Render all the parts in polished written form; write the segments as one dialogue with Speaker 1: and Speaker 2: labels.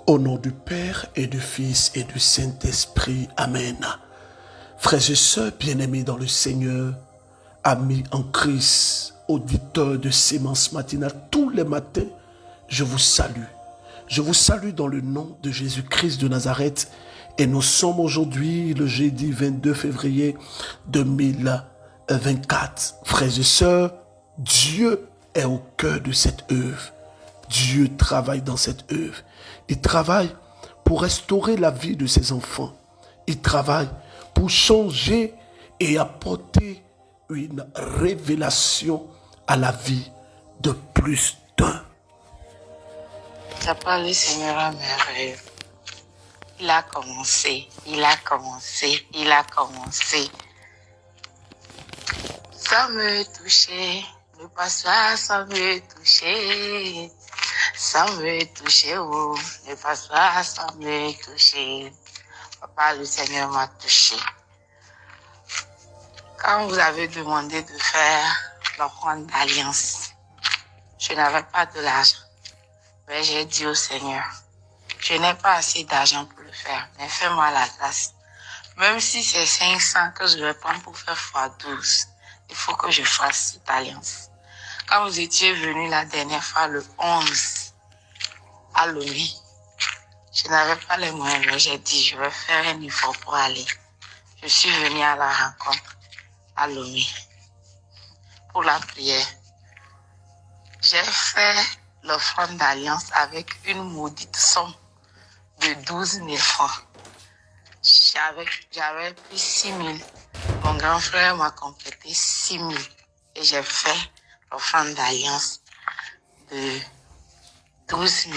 Speaker 1: Au nom du Père et du Fils et du Saint-Esprit. Amen. Frères et sœurs bien-aimés dans le Seigneur, amis en Christ, auditeurs de Sémence matinale, tous les matins, je vous salue. Je vous salue dans le nom de Jésus-Christ de Nazareth. Et nous sommes aujourd'hui le jeudi 22 février 2024. Frères et sœurs, Dieu est au cœur de cette œuvre. Dieu travaille dans cette œuvre. Il travaille pour restaurer la vie de ses enfants. Il travaille pour changer et apporter une révélation à la vie de plus d'un.
Speaker 2: Ta parole, le Seigneur est merveilleux. Il a commencé, il a commencé, il a commencé. Sans me toucher, ne passe pas sans me toucher. Sans me toucher, oh, ne passe pas sans me toucher. Papa, le Seigneur m'a touché. Quand vous avez demandé de faire l'offrande d'alliance, je n'avais pas de l'argent. Mais j'ai dit au Seigneur, je n'ai pas assez d'argent pour le faire, mais fais-moi la grâce. Même si c'est 500 que je vais prendre pour faire x12, il faut que je fasse cette alliance. Quand vous étiez venu la dernière fois, le 11, à Lomé, je n'avais pas les moyens, mais j'ai dit, je vais faire un effort pour aller. Je suis venue à la rencontre à Lomé pour la prière. J'ai fait l'offrande d'alliance avec une maudite somme de 12 000 francs. J'avais pris 6 000. Mon grand frère m'a complété 6 000. Et j'ai fait l'offrande d'alliance de 12 000.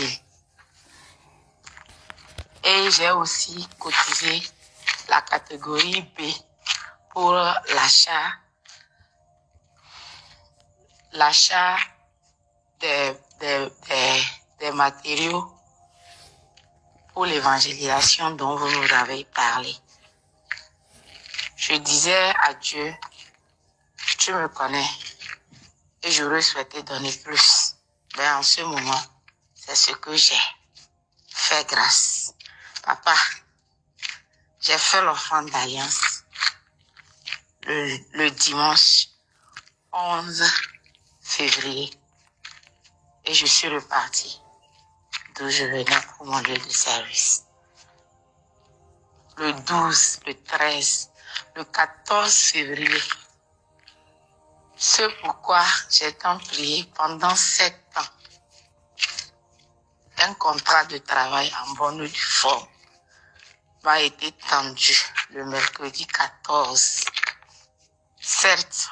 Speaker 2: Et j'ai aussi cotisé la catégorie B pour l'achat des matériaux pour l'évangélisation dont vous nous avez parlé. Je disais à Dieu, tu me connais et j'aurais souhaité donner plus. Mais en ce moment, c'est ce que j'ai. Fais grâce. Papa, j'ai fait l'offrande d'alliance le dimanche 11 février. Et je suis reparti d'où je venais pour mon lieu de service. Le 12, le 13, le 14 février. Ce pourquoi j'ai tant prié pendant 7 ans. Un contrat de travail en bonne et due forme m'a été tendu le mercredi 14. Certes,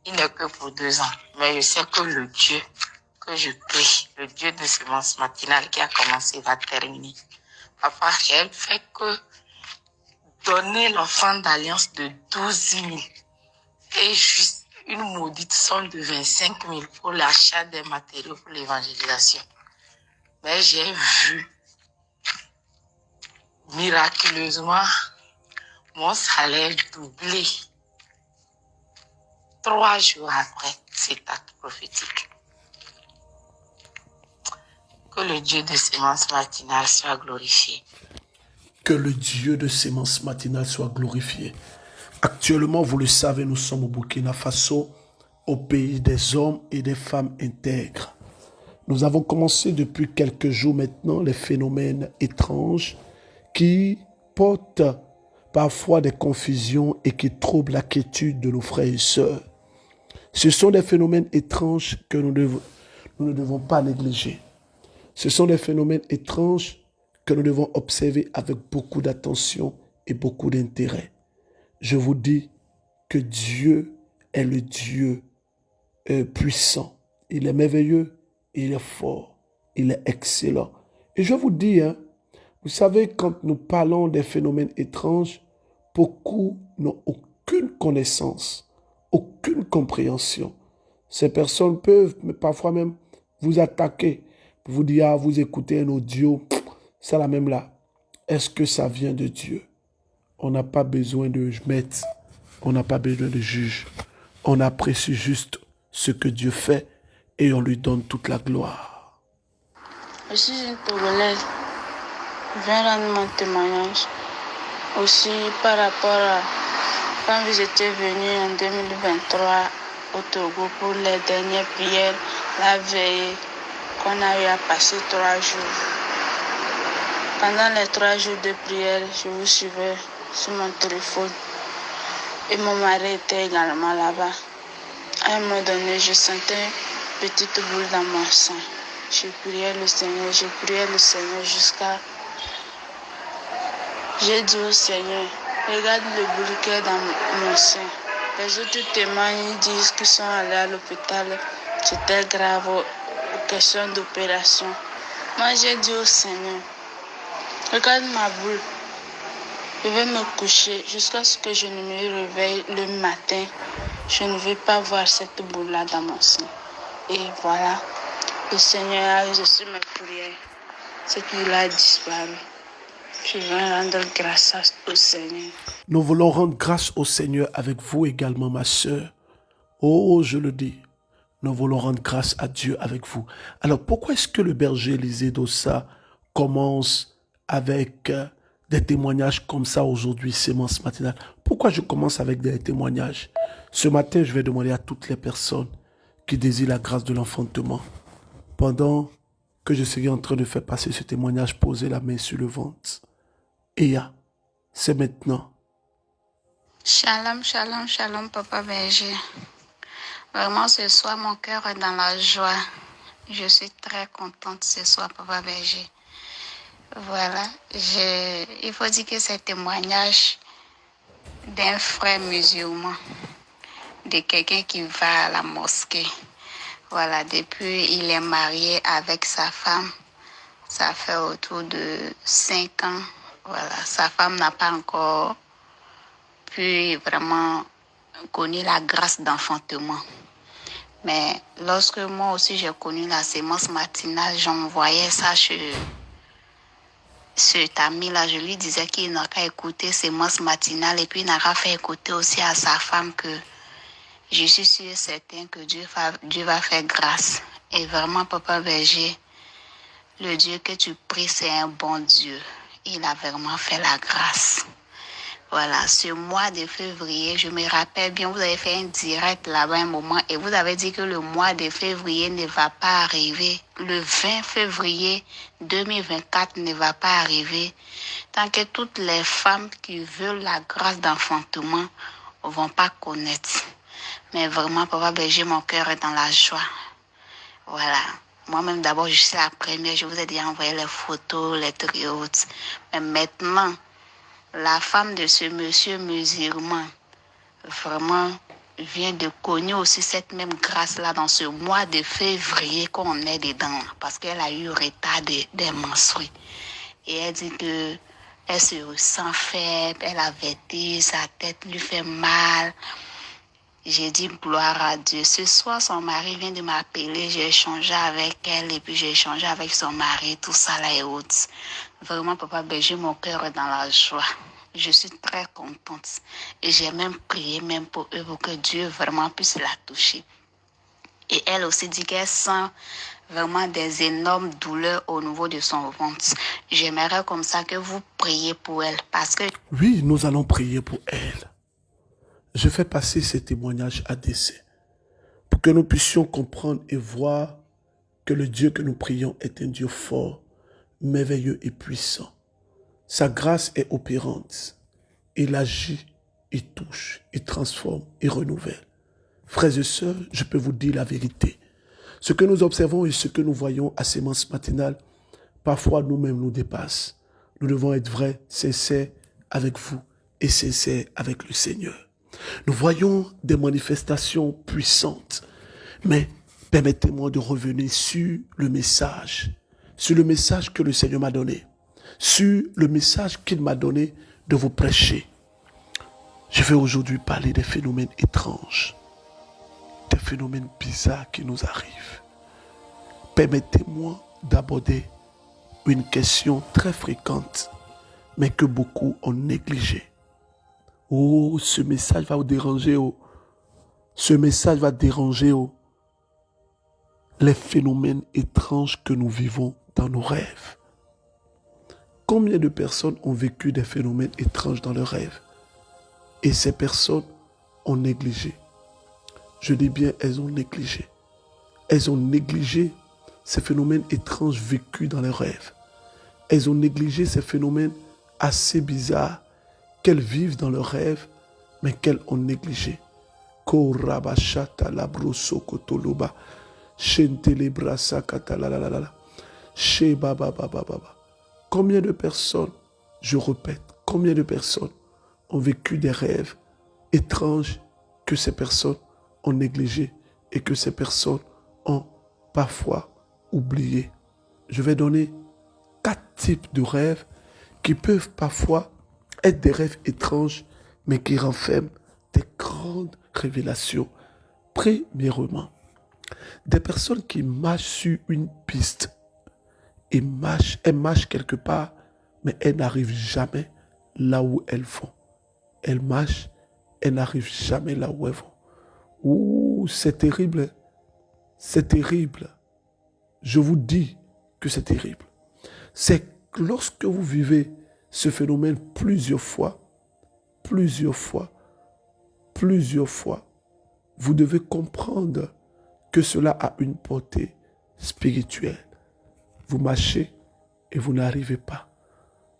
Speaker 2: il n'est que pour 2 ans, mais je sais que le Dieu que je prie, le Dieu de Sémence matinale qui a commencé va terminer. Papa, j'ai fait que donner l'offrande d'alliance de 12 000 et juste une maudite somme de 25 000 pour l'achat des matériaux pour l'évangélisation. Mais j'ai vu miraculeusement mon salaire doubler 3 jours après cet acte prophétique. Que le Dieu de Sémence matinale soit glorifié.
Speaker 1: Que le Dieu de Sémence matinale soit glorifié. Actuellement, vous le savez, nous sommes au Burkina Faso, au pays des hommes et des femmes intègres. Nous avons commencé depuis quelques jours maintenant les phénomènes étranges qui portent parfois des confusions et qui troublent la quiétude de nos frères et sœurs. Ce sont des phénomènes étranges que nous ne devons pas négliger. Ce sont des phénomènes étranges que nous devons observer avec beaucoup d'attention et beaucoup d'intérêt. Je vous dis que Dieu est le Dieu puissant. Il est merveilleux, il est fort, il est excellent. Et je vous dis, vous savez, quand nous parlons des phénomènes étranges, beaucoup n'ont aucune connaissance, aucune compréhension. Ces personnes peuvent parfois même vous attaquer, vous dire, vous écoutez un audio, c'est la même là. Est-ce que ça vient de Dieu? On n'a pas besoin de maître, on n'a pas besoin de juge. On apprécie juste ce que Dieu fait et on lui donne toute la gloire.
Speaker 3: Je suis une Togolaise. Je viens rendre mon témoignage. Aussi par rapport à quand j'étais venue en 2023 au Togo pour les dernières prières, la veille qu'on a eu à passer 3 jours. Pendant les 3 jours de prière, je vous suivais sur mon téléphone. Et mon mari était également là-bas. À un moment donné, je sentais une petite boule dans mon sang. Je priais le Seigneur jusqu'à... J'ai dit au Seigneur, regarde le boule qui est dans mon sein. Les autres témoignent, ils disent qu'ils sont allés à l'hôpital. C'était grave, question d'opération. Moi, j'ai dit au Seigneur, regarde ma boule. Je vais me coucher jusqu'à ce que je ne me réveille le matin. Je ne vais pas voir cette boule-là dans mon sein. Et voilà, le Seigneur a reçu mes prières. Cette boule-là a disparu. Je vais rendre grâce au Seigneur.
Speaker 1: Nous voulons rendre grâce au Seigneur avec vous également, ma sœur. Oh, je le dis, nous voulons rendre grâce à Dieu avec vous. Alors, pourquoi est-ce que le berger Élisée d'Ossa commence avec des témoignages comme ça aujourd'hui, sémence matinale? Pourquoi je commence avec des témoignages? Ce matin, je vais demander à toutes les personnes qui désirent la grâce de l'enfantement, pendant que je serai en train de faire passer ce témoignage, poser la main sur le ventre. Et c'est maintenant.
Speaker 3: Shalom, shalom, shalom, Papa Berger. Vraiment, ce soir, mon cœur est dans la joie. Je suis très contente ce soir, Papa Berger. Voilà, il faut dire que c'est un témoignage d'un frère musulman, de quelqu'un qui va à la mosquée. Voilà, depuis il est marié avec sa femme, ça fait autour de 5 ans. Voilà, sa femme n'a pas encore pu vraiment connaître la grâce d'enfantement. Mais lorsque moi aussi j'ai connu la sémence matinale, j'envoyais ça chez cet ami-là. Je lui disais qu'il n'a qu'à écouter sémence matinale et puis il n'a qu'à faire écouter aussi à sa femme que je suis sûre et certain que Dieu va faire grâce. Et vraiment, Papa Berger, le Dieu que tu pries, c'est un bon Dieu. Il a vraiment fait la grâce. Voilà, ce mois de février, je me rappelle bien, vous avez fait un direct là-bas un moment et vous avez dit que le mois de février ne va pas arriver. Le 20 février 2024 ne va pas arriver tant que toutes les femmes qui veulent la grâce d'enfantement ne vont pas connaître. Mais vraiment, Papa Berger, mon cœur est dans la joie. Voilà. Moi-même, d'abord, je suis la première. Je vous ai déjà envoyé les photos, les triotes. Mais maintenant, la femme de ce monsieur musulman, vraiment, vient de connaître aussi cette même grâce-là dans ce mois de février qu'on est dedans. Parce qu'elle a eu retard des menstrues. Et elle dit que elle se ressent faible, elle a vertige, sa tête lui fait mal. J'ai dit gloire à Dieu. Ce soir, son mari vient de m'appeler. J'ai échangé avec elle et puis j'ai échangé avec son mari, tout ça là et autres. Vraiment, Papa Berger, mon cœur est dans la joie. Je suis très contente. Et j'ai même prié même pour eux pour que Dieu vraiment puisse la toucher. Et elle aussi dit qu'elle sent vraiment des énormes douleurs au niveau de son ventre. J'aimerais comme ça que vous priez pour elle parce que...
Speaker 1: Oui, nous allons prier pour elle. Je fais passer ces témoignages à décès pour que nous puissions comprendre et voir que le Dieu que nous prions est un Dieu fort, merveilleux et puissant. Sa grâce est opérante. Il agit, il touche, il transforme, il renouvelle. Frères et sœurs, je peux vous dire la vérité. Ce que nous observons et ce que nous voyons à sémence matinale, parfois nous-mêmes nous dépasse. Nous devons être vrais, sincères avec vous et sincères avec le Seigneur. Nous voyons des manifestations puissantes, mais permettez-moi de revenir sur le message que le Seigneur m'a donné, sur le message qu'il m'a donné de vous prêcher. Je vais aujourd'hui parler des phénomènes étranges, des phénomènes bizarres qui nous arrivent. Permettez-moi d'aborder une question très fréquente, mais que beaucoup ont négligée. Oh, ce message va vous déranger. Ce message va déranger. les phénomènes étranges que nous vivons dans nos rêves. Combien de personnes ont vécu des phénomènes étranges dans leurs rêves et ces personnes ont négligé? Je dis bien, elles ont négligé. Elles ont négligé ces phénomènes étranges vécus dans leurs rêves. Elles ont négligé ces phénomènes assez bizarres qu'elles vivent dans leurs rêves, mais qu'elles ont négligé. Korabashata labroso kotoloba, shentelebrasa katalalalala, shebababababa. Combien de personnes, je répète, combien de personnes ont vécu des rêves étranges que ces personnes ont négligés et que ces personnes ont parfois oublié. Je vais donner 4 types de rêves qui peuvent parfois être des rêves étranges, mais qui renferment des grandes révélations. Premièrement, des personnes qui marchent sur une piste et elles marchent quelque part, mais elles n'arrivent jamais là où elles vont. Elles marchent, elles n'arrivent jamais là où elles vont. Ouh, c'est terrible. C'est terrible. Je vous dis que c'est terrible. C'est lorsque vous vivez ce phénomène plusieurs fois, vous devez comprendre que cela a une portée spirituelle. Vous marchez et vous n'arrivez pas.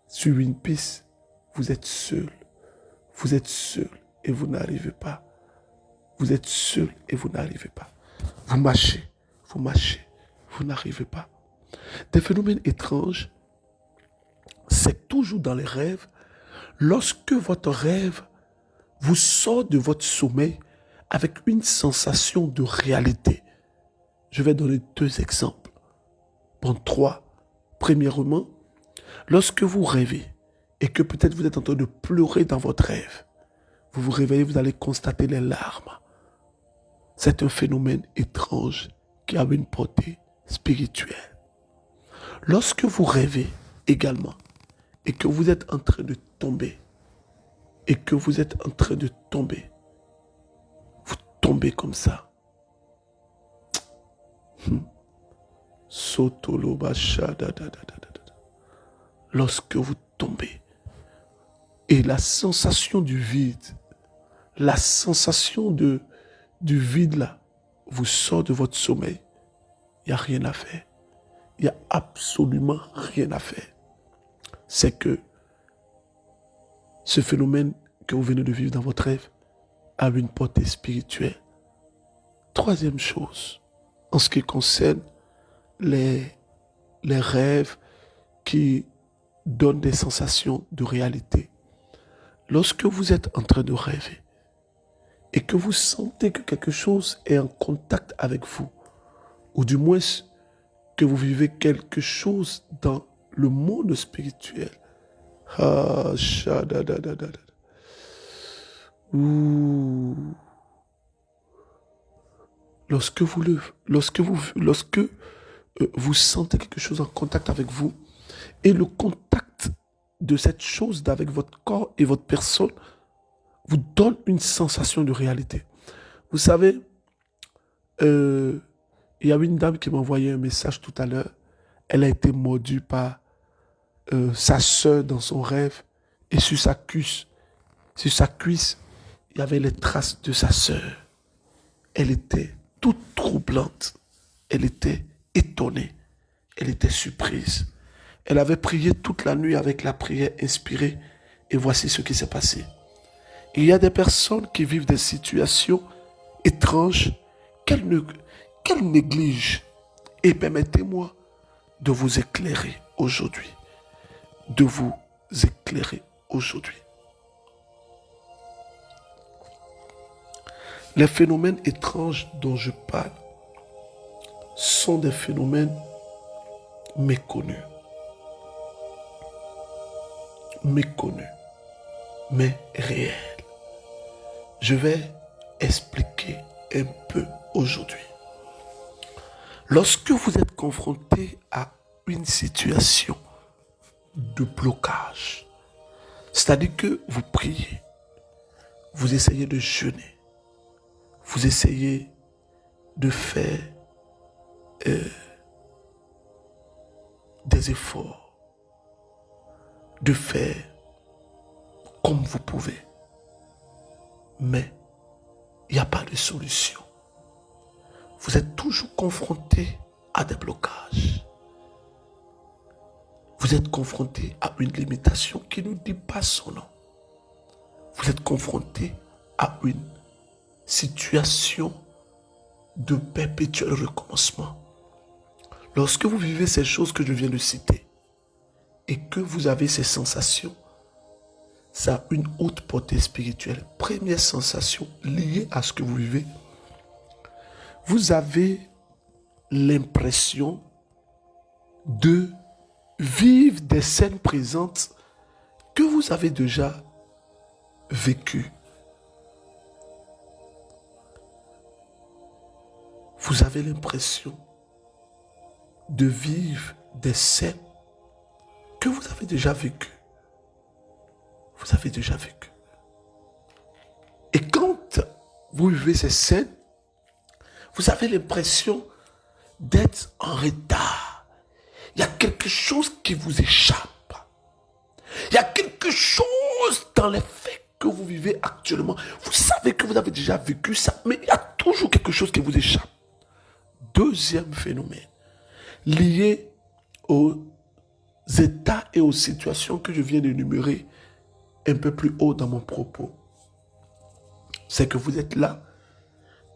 Speaker 1: Sur une piste, vous êtes seul. Vous êtes seul et vous n'arrivez pas. Vous êtes seul et vous n'arrivez pas. Vous marchez, vous n'arrivez pas. Des phénomènes étranges, c'est toujours dans les rêves. Lorsque votre rêve vous sort de votre sommeil avec une sensation de réalité. Je vais donner 2 exemples. Bon, 3. Premièrement, lorsque vous rêvez et que peut-être vous êtes en train de pleurer dans votre rêve, vous vous réveillez, vous allez constater les larmes. C'est un phénomène étrange qui a une portée spirituelle. Lorsque vous rêvez également et que vous êtes en train de tomber, vous tombez comme ça. Lorsque vous tombez et la sensation du vide, la sensation du vide là, vous sort de votre sommeil, il n'y a rien à faire. Il n'y a absolument rien à faire. C'est que ce phénomène que vous venez de vivre dans votre rêve a une portée spirituelle. 3e chose, en ce qui concerne les rêves qui donnent des sensations de réalité. Lorsque vous êtes en train de rêver et que vous sentez que quelque chose est en contact avec vous, ou du moins que vous vivez quelque chose dans le monde spirituel. Lorsque vous sentez quelque chose en contact avec vous et le contact de cette chose avec votre corps et votre personne vous donne une sensation de réalité. Vous savez, il y a une dame qui m'a envoyé un message tout à l'heure. Elle a été mordue par sa sœur dans son rêve et sur sa cuisse, il y avait les traces de sa sœur. Elle était toute troublante. Elle était étonnée. Elle était surprise. Elle avait prié toute la nuit avec la prière inspirée et voici ce qui s'est passé. Il y a des personnes qui vivent des situations étranges qu'elles négligent. Et permettez-moi de vous éclairer aujourd'hui. Les phénomènes étranges dont je parle sont des phénomènes méconnus, mais réels. Je vais expliquer un peu aujourd'hui. Lorsque vous êtes confronté à une situation de blocage, c'est-à-dire que vous priez, vous essayez de jeûner, vous essayez de faire des efforts, de faire comme vous pouvez. Mais il n'y a pas de solution. Vous êtes toujours confronté à des blocages. Vous êtes confronté à une limitation qui ne dit pas son nom. Vous êtes confronté à une situation de perpétuel recommencement. Lorsque vous vivez ces choses que je viens de citer et que vous avez ces sensations, ça a une haute portée spirituelle. Première sensation liée à ce que vous vivez, vous avez l'impression de vivre des scènes présentes que vous avez déjà vécues. Vous avez l'impression de vivre des scènes que vous avez déjà vécues. Vous avez déjà vécu. Et quand vous vivez ces scènes, vous avez l'impression d'être en retard. Il y a quelque chose qui vous échappe. Il y a quelque chose dans les faits que vous vivez actuellement. Vous savez que vous avez déjà vécu ça, mais il y a toujours quelque chose qui vous échappe. Deuxième phénomène, lié aux états et aux situations que je viens d'énumérer un peu plus haut dans mon propos, c'est que vous êtes là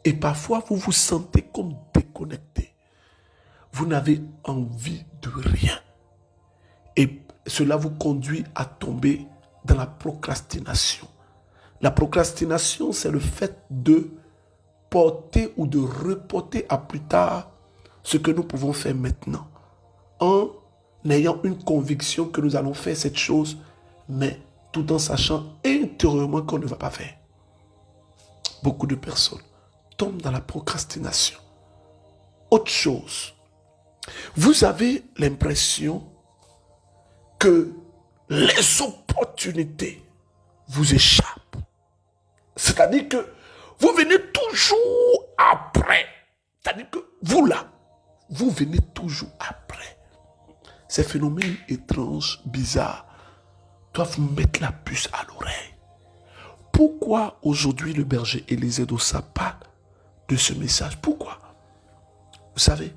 Speaker 1: et parfois vous vous sentez comme déconnecté. Vous n'avez envie de rien. Et cela vous conduit à tomber dans la procrastination. La procrastination, c'est le fait de porter ou de reporter à plus tard ce que nous pouvons faire maintenant, en ayant une conviction que nous allons faire cette chose, mais tout en sachant intérieurement qu'on ne va pas faire. Beaucoup de personnes tombent dans la procrastination. Autre chose, vous avez l'impression que les opportunités vous échappent. C'est-à-dire que vous venez toujours après. C'est-à-dire que vous là, vous venez toujours après. Ces phénomènes étranges, bizarres, doivent vous mettre la puce à l'oreille. Pourquoi aujourd'hui le berger Élisée d'Ossa parle de ce message? Pourquoi? Vous savez,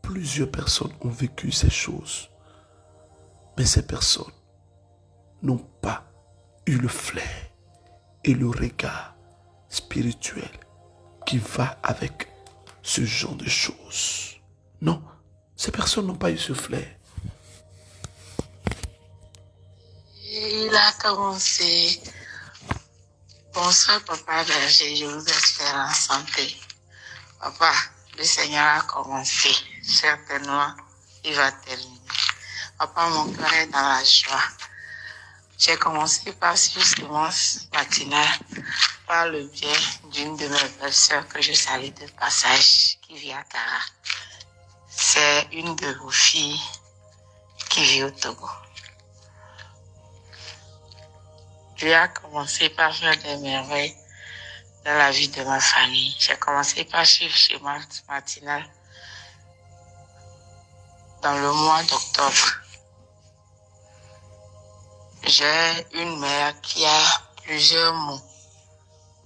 Speaker 1: plusieurs personnes ont vécu ces choses. Mais ces personnes n'ont pas eu le flair et le regard spirituel qui va avec ce genre de choses. Non, ces personnes n'ont pas eu ce flair.
Speaker 2: Il a commencé. Bonsoir, papa berger, je vous espère en santé. Papa, le Seigneur a commencé. Certainement, il va terminer. Papa, mon cœur est dans la joie. J'ai commencé par suivre Sémence matinale par le biais d'une de mes belles-sœurs que je salue de passage, qui vit à Kara. C'est une de vos filles qui vit au Togo. Dieu a commencé par faire des merveilles dans la vie de ma famille. J'ai commencé par suivre Sémence matinale dans le mois d'octobre. J'ai une mère qui a plusieurs maux,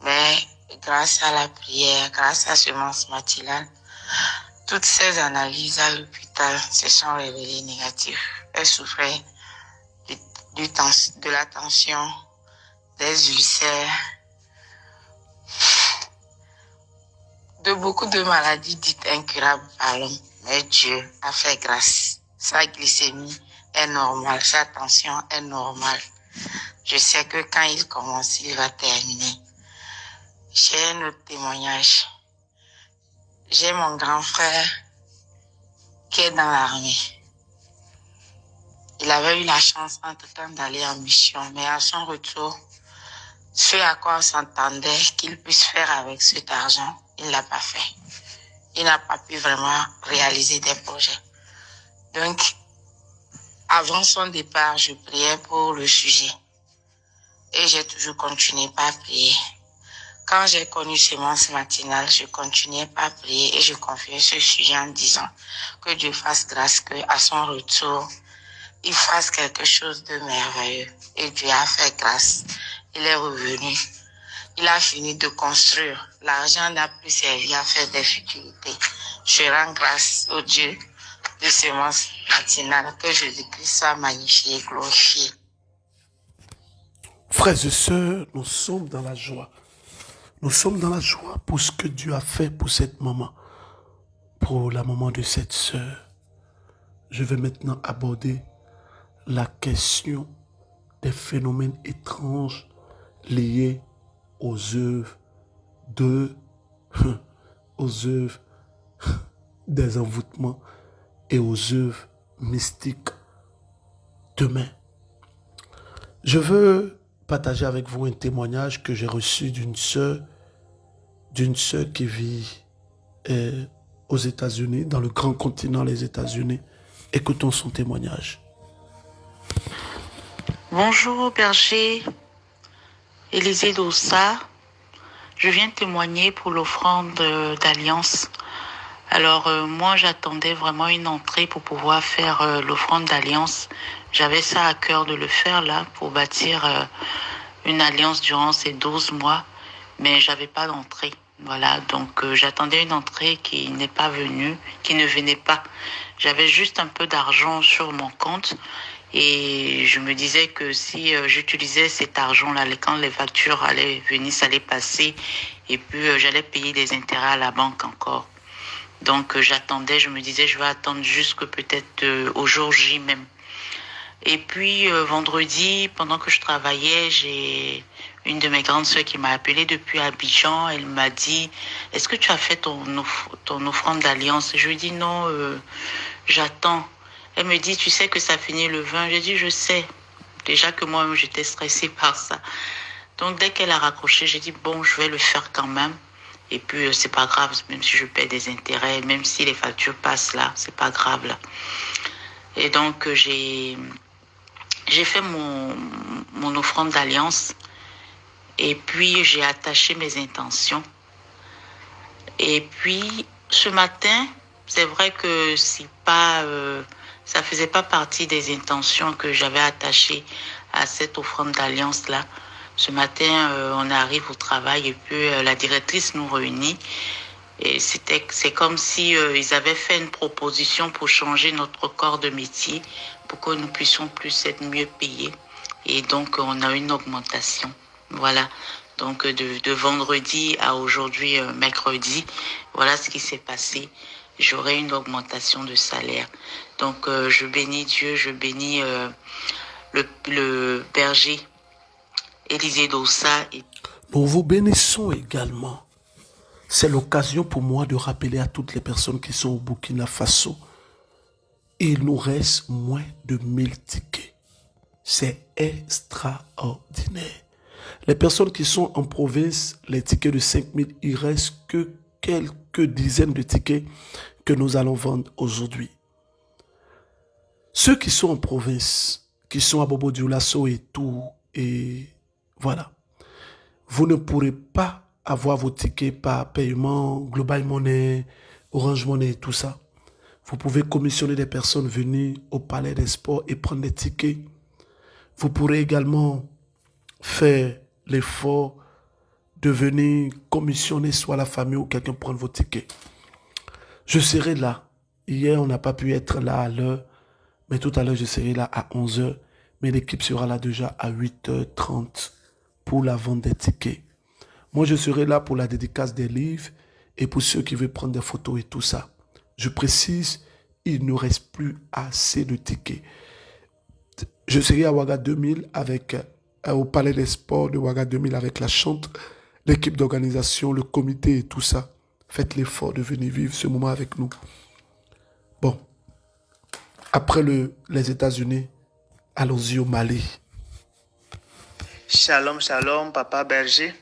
Speaker 2: mais grâce à la prière, grâce à Sémence matinale, toutes ces analyses à l'hôpital se sont révélées négatives. Elle souffrait de la tension, des ulcères, de beaucoup de maladies dites incurables par l'homme. Mais Dieu a fait grâce. Sa glycémie est normale, sa tension est normale. Je sais que quand il commence, il va terminer. J'ai un autre témoignage. J'ai mon grand frère qui est dans l'armée. Il avait eu la chance entre-temps d'aller en mission, mais à son retour, ce à quoi on s'entendait qu'il puisse faire avec cet argent, il ne l'a pas fait. Il n'a pas pu vraiment réaliser des projets. Donc, avant son départ, je priais pour le sujet. Et j'ai toujours continué par prier. Quand j'ai connu Sémence matinale, je continuais à prier et je confiais ce sujet en disant que Dieu fasse grâce, qu'à son retour, il fasse quelque chose de merveilleux. Et Dieu a fait grâce. Il est revenu. Il a fini de construire. L'argent n'a plus servi à faire des futilités. Je rends grâce au Dieu de Sémence matinale, que Jésus-Christ soit magnifié et glorifié.
Speaker 1: Frères et sœurs, nous sommes dans la joie. Nous sommes dans la joie pour ce que Dieu a fait pour cette maman, pour la maman de cette sœur. Je vais maintenant aborder la question des phénomènes étranges liés aux œuvres aux œuvres des envoûtements et aux œuvres mystiques demain. Je veux partager avec vous un témoignage que j'ai reçu d'une sœur qui vit aux États-Unis, dans le grand continent, les États-Unis. Écoutons son témoignage.
Speaker 4: Bonjour berger, Élisée Dossa. Je viens témoigner pour l'offrande d'Alliance. Alors moi j'attendais vraiment une entrée pour pouvoir faire l'offrande d'Alliance. J'avais ça à cœur de le faire là pour bâtir une alliance durant ces 12 mois, mais j'avais pas d'entrée. Voilà, donc j'attendais une entrée qui n'est pas venue, qui ne venait pas. J'avais juste un peu d'argent sur mon compte. Et je me disais que si j'utilisais cet argent-là, quand les factures allaient venir, ça allait passer. Et puis j'allais payer des intérêts à la banque encore. Donc j'attendais, je me disais, je vais attendre jusque peut-être au jour J même. Et puis vendredi, pendant que je travaillais, j'ai une de mes grandes sœurs qui m'a appelée depuis Abidjan. Elle m'a dit, est-ce que tu as fait ton offrande d'alliance? Je lui ai dit non, j'attends. Elle me dit, tu sais que ça finit le 20. J'ai dit, je sais. Déjà que moi-même, j'étais stressée par ça. Donc, dès qu'elle a raccroché, j'ai dit, bon, je vais le faire quand même. Et puis, c'est pas grave, même si je paie des intérêts, même si les factures passent là, c'est pas grave là. Et donc, j'ai fait mon offrande d'alliance. Et puis, j'ai attaché mes intentions. Et puis, ce matin, c'est vrai que c'est pas... ça faisait pas partie des intentions que j'avais attachées à cette offrande d'alliance-là. Ce matin, on arrive au travail et puis la directrice nous réunit. Et c'est comme si ils avaient fait une proposition pour changer notre corps de métier pour que nous puissions plus être mieux payés. Et donc, on a une augmentation. Voilà. Donc, de vendredi à aujourd'hui, mercredi, voilà ce qui s'est passé. J'aurai une augmentation de salaire. Donc, je bénis Dieu, je bénis le berger Élisée Dossa.
Speaker 1: Nous vous bénissons également. C'est l'occasion pour moi de rappeler à toutes les personnes qui sont au Burkina Faso, il nous reste moins de 1000 tickets. C'est extraordinaire. Les personnes qui sont en province, les tickets de 5000, il ne reste que quelques dizaines de tickets que nous allons vendre aujourd'hui. Ceux qui sont en province, qui sont à Bobo Dioulasso et tout, et voilà, vous ne pourrez pas avoir vos tickets par paiement, Global Money, Orange Money et tout ça. Vous pouvez commissionner des personnes venir au Palais des Sports et prendre des tickets. Vous pourrez également faire l'effort de venir commissionner soit la famille ou quelqu'un prendre vos tickets. Je serai là. Hier, on n'a pas pu être là à l'heure, mais tout à l'heure, je serai là à 11h. Mais l'équipe sera là déjà à 8h30 pour la vente des tickets. Moi, je serai là pour la dédicace des livres et pour ceux qui veulent prendre des photos et tout ça. Je précise, il ne reste plus assez de tickets. Je serai à Ouaga 2000 au Palais des Sports de Ouaga 2000 avec la chante, l'équipe d'organisation, le comité et tout ça. Faites l'effort de venir vivre ce moment avec nous. Bon, après les États-Unis, allons-y au Mali.
Speaker 5: Shalom, shalom, Papa Berger.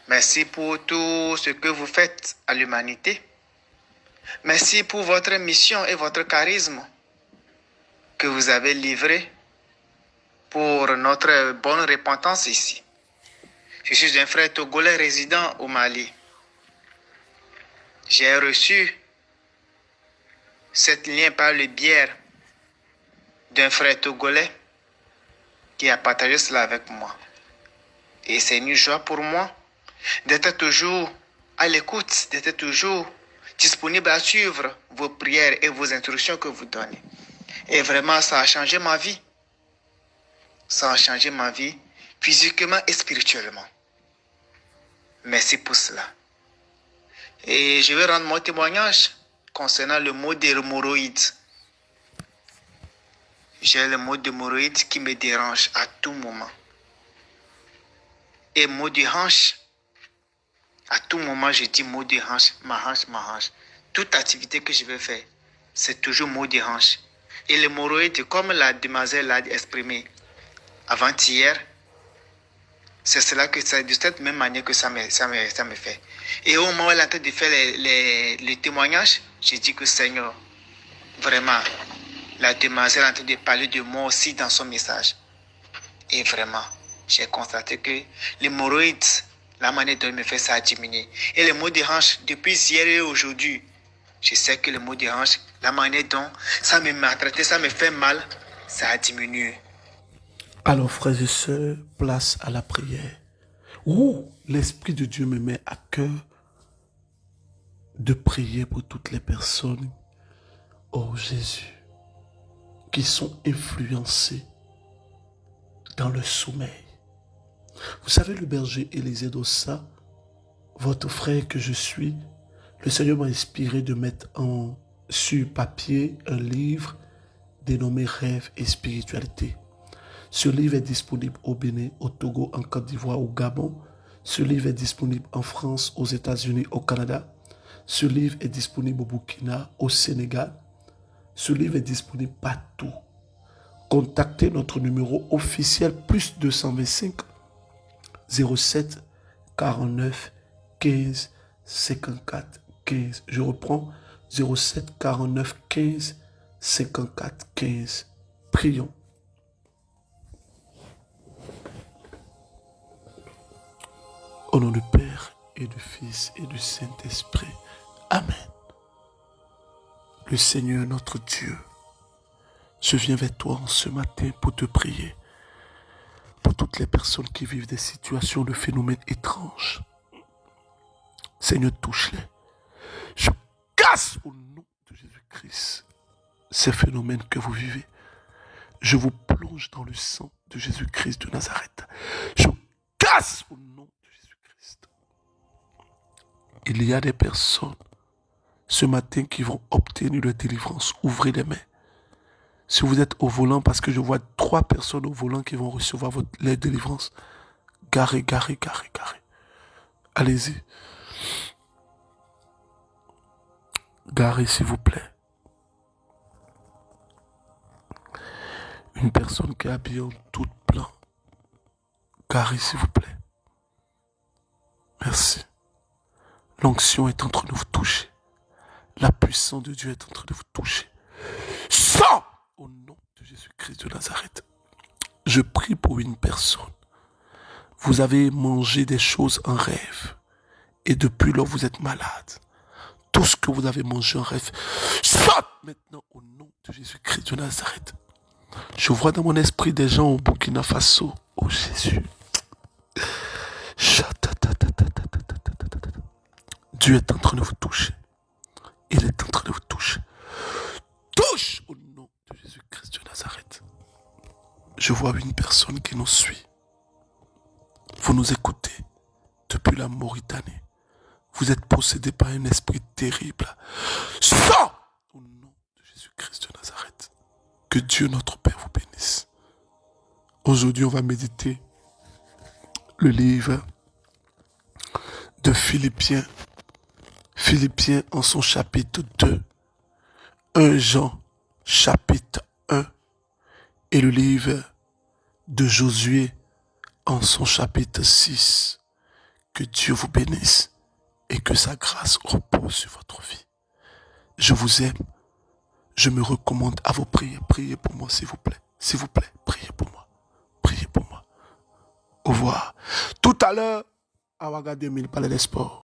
Speaker 5: Merci pour tout ce que vous faites à l'humanité. Merci pour votre mission et votre charisme que vous avez livré pour notre bonne repentance ici. Je suis un frère togolais résident au Mali. J'ai reçu cette lien par le biais d'un frère togolais qui a partagé cela avec moi. Et c'est une joie pour moi d'être toujours à l'écoute, d'être toujours disponible à suivre vos prières et vos instructions que vous donnez. Et vraiment, ça a changé ma vie. Ça a changé ma vie physiquement et spirituellement. Merci pour cela. Et je vais rendre mon témoignage concernant le mot d'hémorroïde. J'ai le mot d'hémorroïde qui me dérange à tout moment. Et mot de hanche, à tout moment je dis mot de hanche, ma hanche, ma hanche. Toute activité que je vais faire, c'est toujours mot de hanche. Et l'hémorroïde, comme la demoiselle l'a exprimé avant-hier, c'est cela que c'est de cette même manière que ça me fait. Et au moment où elle est en train de faire les témoignages, j'ai dit que Seigneur, vraiment, la demoiselle est en train de parler de moi aussi dans son message. Et vraiment, j'ai constaté que l'hémorroïde, la manière dont il me fait ça a diminué. Et les maux de hanche, depuis hier et aujourd'hui, je sais que les maux de hanche, la manière dont ça me maltraite, ça me fait mal, ça a diminué.
Speaker 1: Alors, frères et sœurs, place à la prière. Où l'Esprit de Dieu me met à cœur de prier pour toutes les personnes, oh Jésus, qui sont influencées dans le sommeil. Vous savez, le berger Élisée d'Ossa, votre frère que je suis, le Seigneur m'a inspiré de mettre sur papier un livre dénommé Rêve et spiritualité. Ce livre est disponible au Bénin, au Togo, en Côte d'Ivoire, au Gabon. Ce livre est disponible en France, aux États-Unis, au Canada. Ce livre est disponible au Burkina, au Sénégal. Ce livre est disponible partout. Contactez notre numéro officiel plus 225 07 49 15 54 15. Je reprends 07 49 15 54 15. Prions. Au nom du Père et du Fils et du Saint-Esprit. Amen. Le Seigneur notre Dieu, je viens vers toi en ce matin pour te prier. Pour toutes les personnes qui vivent des situations de phénomènes étranges. Seigneur, touche-les. Je casse au nom de Jésus-Christ ces phénomènes que vous vivez. Je vous plonge dans le sang de Jésus-Christ de Nazareth. Je casse au nom de Jésus-Christ. Il y a des personnes ce matin qui vont obtenir leur délivrance. Ouvrez les mains. Si vous êtes au volant, parce que je vois 3 personnes au volant qui vont recevoir leur délivrance, garez. Allez-y. Garez, s'il vous plaît. Une personne qui est habillée en tout blanc. Garez, s'il vous plaît. Merci. L'onction est en train de vous toucher. La puissance de Dieu est en train de vous toucher. Sors au nom de Jésus-Christ de Nazareth. Je prie pour une personne. Vous avez mangé des choses en rêve. Et depuis lors, vous êtes malade. Tout ce que vous avez mangé en rêve, saute maintenant au nom de Jésus-Christ de Nazareth. Je vois dans mon esprit des gens au Burkina Faso. Oh Jésus. Dieu est en train de vous toucher. Il est en train de vous toucher. Touche au nom de Jésus-Christ de Nazareth. Je vois une personne qui nous suit. Vous nous écoutez depuis la Mauritanie. Vous êtes possédé par un esprit terrible. Sors au nom de Jésus-Christ de Nazareth. Que Dieu notre Père vous bénisse. Aujourd'hui, on va méditer le livre de Philippiens. Philippiens en son chapitre 2. 1 Jean chapitre 1. Et le livre de Josué en son chapitre 6. Que Dieu vous bénisse et que sa grâce repose sur votre vie. Je vous aime. Je me recommande à vos prières. Priez pour moi, s'il vous plaît. S'il vous plaît, priez pour moi. Priez pour moi. Au revoir. Tout à l'heure, à Ouaga 2000, Palais des Sports.